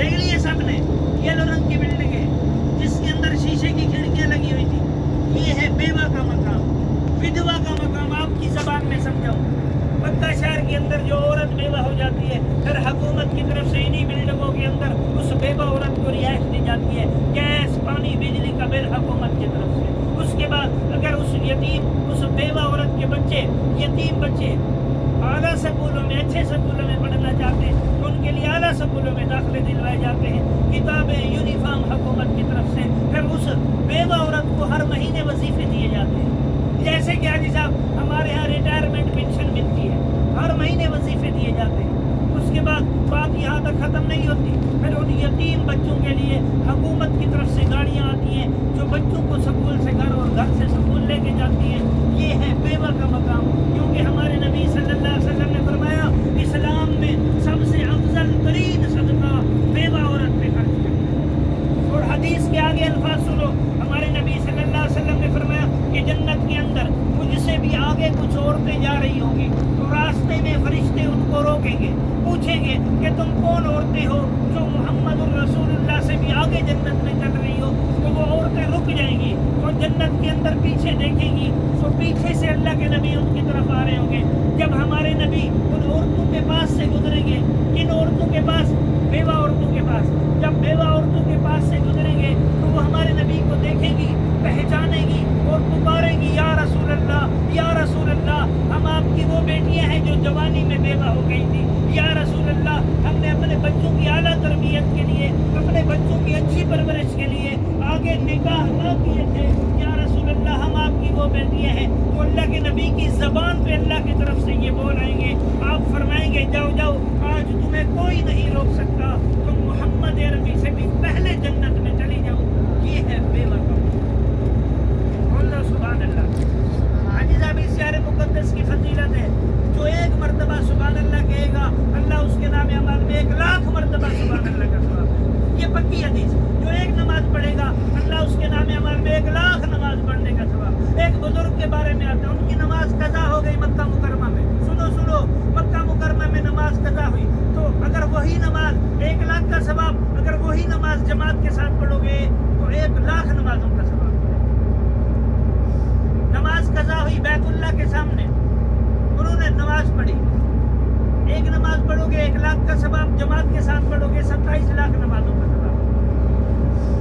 دیکھ لیے سب نے یلو رنگ کی بلڈنگ ہے جس کے اندر شیشے کی کھڑکیاں لگی ہوئی تھی. یہ ہے بیوہ کا مقام, ودوا کا مقام. آپ کی زبان میں سمجھاؤں, مکہ شہر کے اندر جو عورت بیوہ ہو جاتی ہے پھر حکومت کی طرف سے انہی بلڈنگوں کے اندر اس بیوہ عورت کو رہائش دی جاتی ہے, گیس پانی بجلی کا بل حکومت کی طرف سے. اس کے بعد اگر اس یتیم اس بیوہ عورت کے بچے یتیم بچے اعلیٰ سکولوں میں اچھے سکولوں میں پڑھنا چاہتے ہیں تو ان کے لیے اعلیٰ سکولوں میں داخلے دلوائے جاتے ہیں, کتابیں یونیفارم حکومت کی طرف سے. پھر اس بیوہ عورت کو ہر مہینے وظیفے دیے جاتے ہیں, جیسے کہ حاجی صاحب ہمارے یہاں ریٹائرمنٹ پینشن ملتی ہے, ہر مہینے وظیفے دیے جاتے ہیں. اس کے بعد بات یہاں تک ختم نہیں ہوتی, پھر ان یتیم بچوں کے لیے حکومت کی طرف سے گاڑیاں آتی ہیں جو بچوں کو سکول سے گھر اور گھر سے سکول لے کے جاتی ہیں. یہ ہے بیوہ کا مقام, کیونکہ ہمارے نبی صلی اللہ علیہ وسلم نے فرمایا اسلام میں سب سے افضل ترین صدقہ بیوہ عورت پہ خرچ کرنا. اور حدیث کے آگے الفاظ سنو, ہمارے نبی صلی اللہ علیہ وسلم نے فرمایا کہ جنت کے اندر مجھ سے بھی آگے کچھ عورتیں جا رہی ہوں گی تو راستے میں فرشتے ان کو روکیں گے, پوچھیں گے کہ تم کون عورتیں ہو جو محمد الرسول اللہ سے بھی آگے جنت میں چل رہی ہو. تو وہ عورتیں رک جائیں گی اور جنت کے اندر پیچھے دیکھیں گی تو پیچھے سے اللہ کے نبی ان کی طرف آ رہے ہوں گے. جب ہمارے نبی ان عورتوں کے پاس سے گزریں گے, کن عورتوں کے پاس؟ بیوہ عورتوں کے پاس. جب بیوہ عورتوں کے پاس سے گزریں گے تو وہ ہمارے نبی کو دیکھیں گی, پہچانیں گی اور پکاریں گی یا رسول اللہ, یا رسول اللہ, ہم آپ کی وہ بیٹیاں ہیں جو جوانی میں بیوہ ہو گئی تھی. یا رسول اللہ, ہم نے اپنے بچوں کی اعلیٰ تربیت کے لیے, اپنے بچوں کی اچھی پرورش کے لیے آگے نکاح نہ کیے تھے. یا رسول اللہ, ہم آپ کی وہ بیٹیاں ہیں. تو اللہ کے نبی کی زبان پہ اللہ کی طرف سے یہ بول آئیں گے, آپ فرمائیں گے جاؤ جاؤ, آج تمہیں کوئی نہیں روک سکتا, تم محمد عربی سے بھی پہلے جنت میں چلی جاؤ. یہ ہے بیوہ کا اللہ. سبحان اللہ. حاجی صاحب اس شہر مقدس کی فضیلت ہے, جو ایک مرتبہ سبحان اللہ کہے گا اللہ اس کے نام عمل میں 1,00,000 مرتبہ سبحان اللہ کا ثواب ہے. یہ پکی حدیث. جو ایک نماز پڑھے گا اللہ اس کے نام عمل میں 1,00,000 نماز پڑھنے کا ثواب. ایک بزرگ کے بارے میں آتا ہے, ان کی نماز قضا ہو گئی مکہ مکرمہ میں. سنو مکہ مکرمہ میں نماز قضا ہوئی تو اگر وہی نماز 1,00,000 کا ثواب, اگر وہی نماز جماعت کے ساتھ پڑھو گے تو 1,00,000 نمازوں کا ثواب. نماز قضا ہوئی بیت اللہ کے سامنے, انہوں نے نماز پڑھی, ایک نماز پڑھو گے 1,00,000 کا ثواب, جماعت کے ساتھ پڑھو گے 27 لاکھ نمازوں کا ثواب.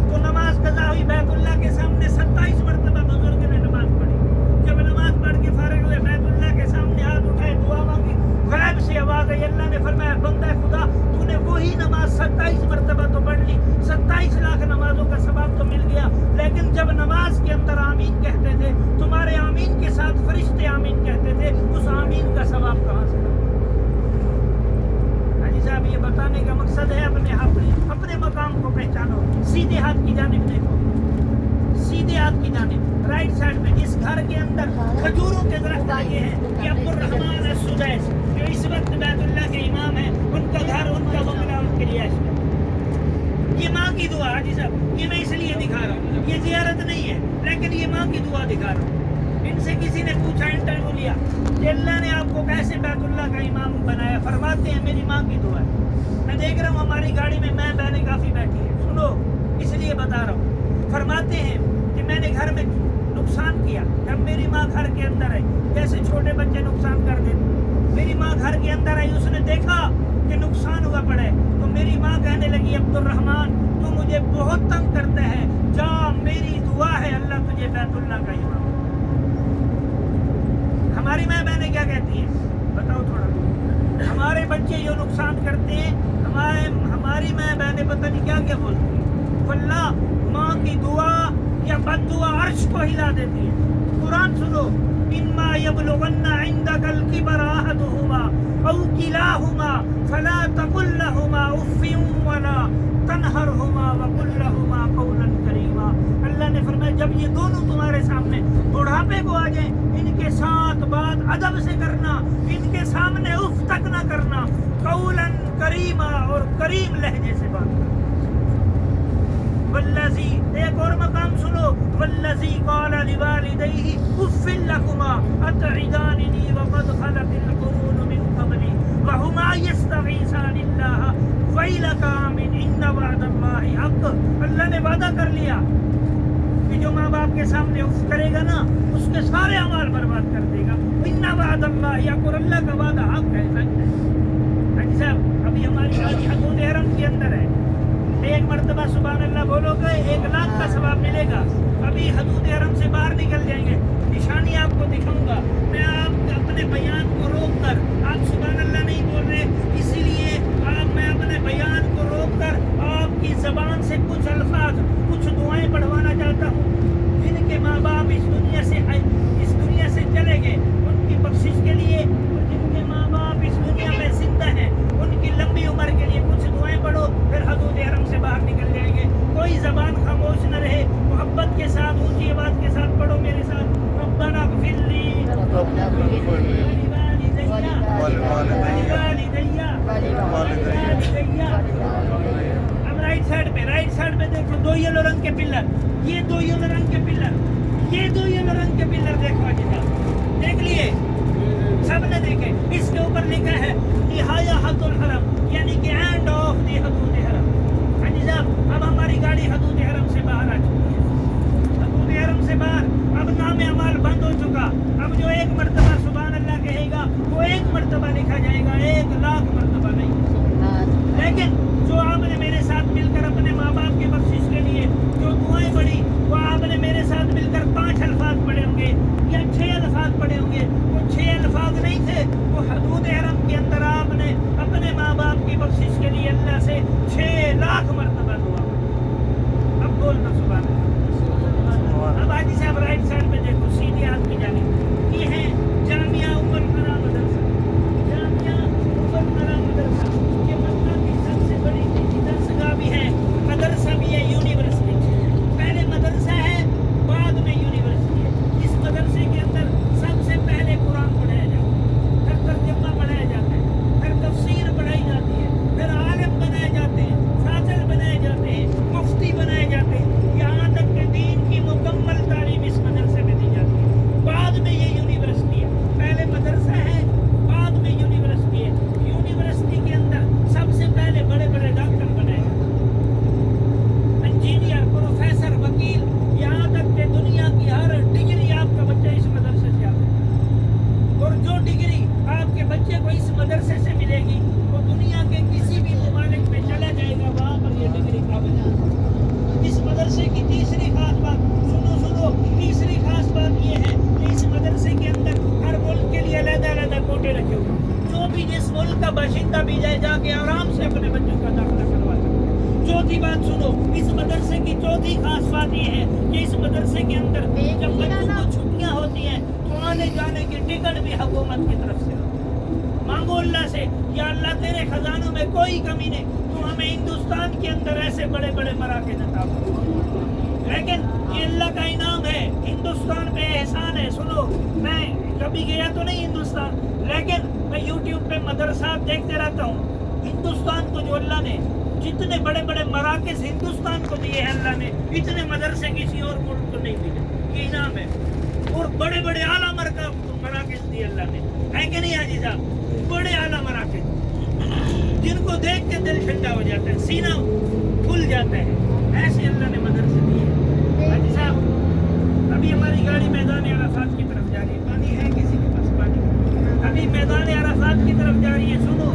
تو نماز قضا ہوئی بیت اللہ کے سامنے, 27 مرتبہ بزرگ نے نماز پڑھی. جب نماز پڑھ کے فارغ ہوئے بیت اللہ کے سامنے ہاتھ اٹھائے, دعا مانگی, غیب سے آواز آئی, اللہ نے فرمایا بندہ خدا تو نے وہی نماز 27 مرتبہ تو پڑھ لی, 27 لاکھ نمازوں کا ثواب تو مل گیا, لیکن جب نماز کے اندر آمین کہتے تھے تمہارے آمین کے ساتھ فرشتے آمین کہتے تھے, اس آمین کا ثواب کہاں سے؟ حاجی صاحب یہ بتانے کا مقصد ہے اپنے مقام کو پہچانو. سیدھے ہاتھ کی جانب دیکھو, سیدھے ہاتھ کی جانب رائٹ سائڈ میں جس گھر کے اندر کھجوروں کے درخت لگے ہیں, یہ عبد الرحمان السدیس جو اس وقت بیت اللہ کے امام ہیں, ان کا گھر, ان کا بنگلہ ان کے لیے ہے. یہ ماں کی دعا. حاجی صاحب یہ میں اس لیے دکھا رہا ہوں, یہ زیارت نہیں ہے لیکن یہ ماں کی دعا دکھا رہا ہوں. ان سے کسی نے پوچھا, انٹرویو لیا کہ اللہ نے آپ کو کیسے بیت اللہ کا امام بنایا؟ فرماتے ہیں میری ماں کی دعا ہے. میں دیکھ رہا ہوں ہماری گاڑی میں ماں بہنیں کافی بیٹھی ہیں, سنو اس لیے بتا رہا ہوں. فرماتے ہیں کہ میں نے گھر میں نقصان کیا, جب میری ماں گھر کے اندر آئی, جیسے چھوٹے بچے نقصان کر دیتے, میری ماں گھر کے اندر آئی, اس نے دیکھا کہ نقصان ہوا پڑا ہے تو میری ماں کہنے لگی عبد الرحمان تو مجھے بہت تنگ کرتا ہے, جا میری دعا ہے اللہ تجھے بیت اللہ کا امام. ہماری ماں بہنیں کیا کہتی ہیں بتاؤ تھوڑا. ہمارے بچے جو نقصان کرتے ہیں ہماری ماں بہنیں پتہ نہیں کیا کیا بولتی ہیں. واللہ ماں کی دعا یا بد دعا عرش کو ہلا دیتی ہے. قرآن سنو, اما یبلغن عندک الکبر احدہما او کلاہما فلا تقل لہما اف ولا تنہرہما وقل لہما قولا کریما. اللہ نے فرمایا جب یہ دونوں تمہارے سامنے بڑھاپے کو آ جائیں, ان کے ساتھ بات ادب سے کرنا, ان کے سامنے اف تک نہ کرنا, قولا کریما اور کریم لہجے سے بات کرنا. والذی, ایک اور مقام سنو, والذی قال لوالدیہ اف لکما اتعداننی وقد خلت القرون من قبلی وہما یستغیثان اللہ وَيْلَكَ آمِنْ إِنَّ وَعْدَ اللَّهِ حَقٌّ. اللہ نے وعدہ کر لیا کہ جو ماں باپ کے سامنے اف کرے گا نا اس کے سارے اعمال برباد کر دے گا. إِنَّ وَعْدَ اللَّهِ حَقٌّ. اور اللہ کا وعدہ حق ہے، سچ ہے. حاجی صاحب ابھی ہماری گاڑی حدود حرم کے اندر ہے. ایک مرتبہ سبحان اللہ بولو گے 1,00,000 کا ثواب ملے گا. ابھی حدود حرم سے باہر نکل جائیں گے، نشانی آپ کو دکھاؤں گا. میں آپ اپنے بیان کو روک کر، آپ سبحان اللہ نہیں بول رہے، اسی لیے میں اپنے بیان کو روک کر آپ کی زبان سے کچھ الفاظ، کچھ دعائیں پڑھوانا چاہتا ہوں. جن کے ماں باپ اس دنیا سے چلے گئے ان کی بخشش کے لیے، اور جن کے ماں باپ اس دنیا میں زندہ ہیں ان کی لمبی عمر کے لیے کچھ دعائیں پڑھو، پھر حدود حرم سے باہر نکل جائیں گے. کوئی زبان خاموش نہ رہے، محبت کے ساتھ اونچی آواز کے ساتھ پڑھو میرے ساتھ. ربنا اغفر لی اب رائٹ سائڈ پہ دیکھو 2 یلو رنگ کے پلر، یہ 2 یلو رنگ کے پلر، یہ 2 یلو رنگ کے پلر دیکھو حاجی صاحب، دیکھ لیے سب نے دیکھے. اس کے اوپر لکھا ہے نہایہ حد الحرم، یعنی کہ اینڈ آف دی حدود حرم. حاجی صاحب اب ہماری گاڑی حدود حرم سے باہر آ چکی ہے. حدود حرم سے باہر اب نام اعمال بند ہو چکا. اب جو 1 مرتبہ سبحان اللہ کہے گا وہ 1 مرتبہ لکھا جائے گا، 1,00,000 مرتبہ نہیں. لیکن جو آپ نے میرے ساتھ مل کر اپنے ماں باپ کی بخشش کے لیے جو دعائیں پڑھی، وہ آپ نے میرے ساتھ مل کر 5 الفاظ پڑھے ہوں گے یا 6 الفاظ پڑھے ہوں گے. وہ 6 الفاظ نہیں تھے، وہ حدود حرم کے اندر آپ نے اپنے ماں باپ کی بخشش کے لیے اللہ سے 6,00,000 مرتبہ دعا پڑھی. اب بولنا سبحان اللہ. اب حاجی صاحب رائٹ سائڈ پہ دیکھو، سیدھی ہاتھ کی جانب یہ ہے جامعہ ام القرا مدرسہ. جامعہ ام القرا مدرسہ یہ مکہ کی سب سے بڑی درسگاہ بھی ہے، مدرسہ بھی ہے، یونیورسٹی. پہلے مدرسہ ہے بعد میں یونیورسٹی ہے. اس مدرسے کے اندر سب سے پہلے قرآن پڑھایا جاتا ہے، پھر ترجمہ پڑھایا جاتا ہے، پھر تفسیر پڑھائی جاتی ہے، پھر عالم بنائے جاتے ہیں، فاضل بنائے جاتے ہیں، مفتی بنائے جاتے ہیں. یہاں تک کہ دین کی مکمل تعلیم اس مدرسے میں دی جاتی ہے. بعد میں یہ یونیورسٹی ہے. پہلے مدرسہ ہے بعد میں یونیورسٹی ہے. یونیورسٹی کے اندر سب سے پہلے بڑے بڑے ڈاکٹر بنائے جاتے ہیں، انجینئر، پروفیسر، وکیل، یہاں تک کہ دنیا کی ہر ڈگری آپ کا بچہ اس مدرسے سے آتا ہے. اور جو ڈگری آپ کے بچے کو اس مدرسے سے ملے گی وہ دنیا کے کسی بھی ممالک میں چلا جائے گا، وہاں پر یہ ڈگری قابل ہے. اس مدرسے کی تیسری خاص بات سنو، تیسری خاص بات یہ ہے کہ اس مدرسے کے اندر ہر ملک کے لیے علیحدہ کوٹے رکھے ہوئے. جو بھی جس ملک کا باشندہ بھی جا کے آرام سے اپنے بچوں کا داخلہ کروا سکتا ہے. چوتھی بات سنو، اس مدرسے کی چوتھی خاص بات یہ ہے کہ اس مدرسے کے اندر جب بچوں کو چھٹیاں ہوتی ہیں تو آنے جانے کی ٹکٹ بھی حکومت کی طرف سے. مانگو اللہ سے، یا اللہ تیرے خزانوں میں کوئی کمی نہیں، تو ہمیں ہندوستان کے اندر ایسے بڑے بڑے مراکز عطا فرما. لیکن یہ اللہ کا انعام ہے، ہندوستان پہ احسان ہے. سنو میں کبھی گیا تو نہیں ہندوستان، لیکن میں یوٹیوب پہ مدرسات دیکھتے رہتا ہوں. ہندوستان کو جو اللہ نے جتنے بڑے بڑے مراکز ہندوستان کو دیے ہیں اللہ نے، اتنے مدرسے کسی اور ملک کو نہیں دیے. یہ انعام ہے. اور بڑے بڑے اعلیٰ مراکز دیے اللہ نے، ہے کہ نہیں حاجی صاحب؟ بڑے اعلیٰ مراکز جن کو دیکھ کے دل ٹھنڈا ہو جاتا ہے، سینہ کھل جاتا ہے. ایسے اللہ نے مدرسے دیے. حاجی صاحب ابھی ہماری گاڑی میدان عرفات کی طرف جا رہی ہے. پانی ہے کسی کے پاس؟ پانی ابھی میدان عرفات کی طرف جا رہی ہے. سنو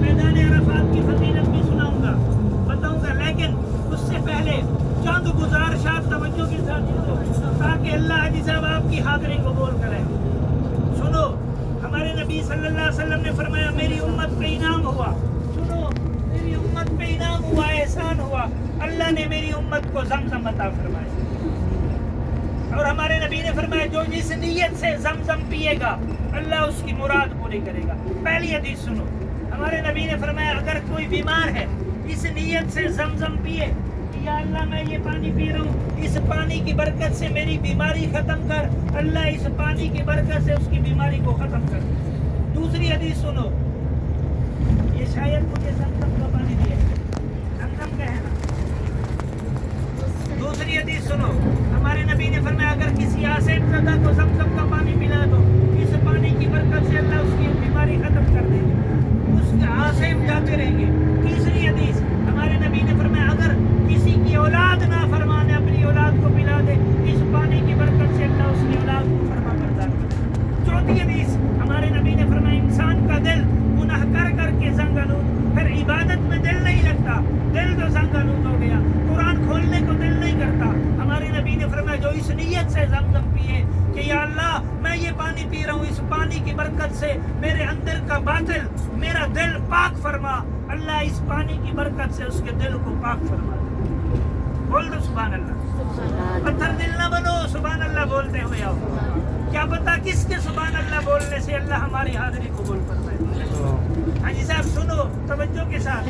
میدان عرفات کی فضیلت بھی سناؤں گا، بتاؤں گا، لیکن اس سے پہلے چند گزارشات توجہ کے ساتھ سنو تاکہ اللہ حاجی صاحب آپ کی حاضری قبول کرے. سنو ہمارے نبی صلی اللہ علیہ وسلم نے فرمایا میری امت پہ انعام ہوا. سنو میری امت پہ انعام ہوا، احسان ہوا. اللہ نے میری امت کو زمزم عطا فرمایا. اور ہمارے نبی نے فرمایا جو جس نیت سے زمزم پیے گا اللہ اس کی مراد پوری کرے گا. پہلی حدیث سنو، ہمارے نبی نے فرمایا اگر کوئی بیمار ہے اس نیت سے زمزم پیے کہ یا اللہ میں یہ پانی پی رہا ہوں، اس پانی کی برکت سے میری بیماری ختم کر، اللہ اس پانی کی برکت سے اس کی بیماری کو ختم کر. دوسری حدیث سنو، یہ شاید مجھے زمزم کا پانی دیا ہے، زمزم کا ہے نا. دوسری حدیث سنو، ہمارے نبی نے فرمایا اگر کسی آسیب زدہ کو زمزم کا پانی پلا دو اس پانی کی برکت سے اللہ اس کی بیماری ختم کر دے گا. اس اس کے آنسیں جاتے رہیں گے. تیسری حدیث ہمارے نبی نے فرمایا اگر کسی کی اولاد نافرمان ہے اپنی اولاد کو پلا دے اس پانی کی برکت سے اللہ اس کی اولاد کو فرما بردار کرے. چوتھی حدیث ہمارے نبی نے فرمایا انسان کا دل گناہ کر کر کے زنگ آلود, پھر عبادت میں دل نہیں لگتا, دل تو زنگ آلود ہو گیا, قرآن کھولنے کو دل نہیں کرتا. ہمارے نبی نے فرمایا جو اس نیت سے زمزم پیے کہ یا اللہ میں یہ پانی پی رہا ہوں, اس پانی کی برکت سے میرے اندر کا باطل میرا دل پاک فرما, اللہ اس پانی کی برکت سے اس کے دل کو پاک فرما دے. بول دو سبحان اللہ. پتھر دل نہ بنو, سبحان اللہ بولتے ہوئے آؤ. کیا پتا کس کے سبحان اللہ بولنے سے اللہ ہماری حاضری قبول فرمائے. حاجی صاحب سنو توجہ کے ساتھ.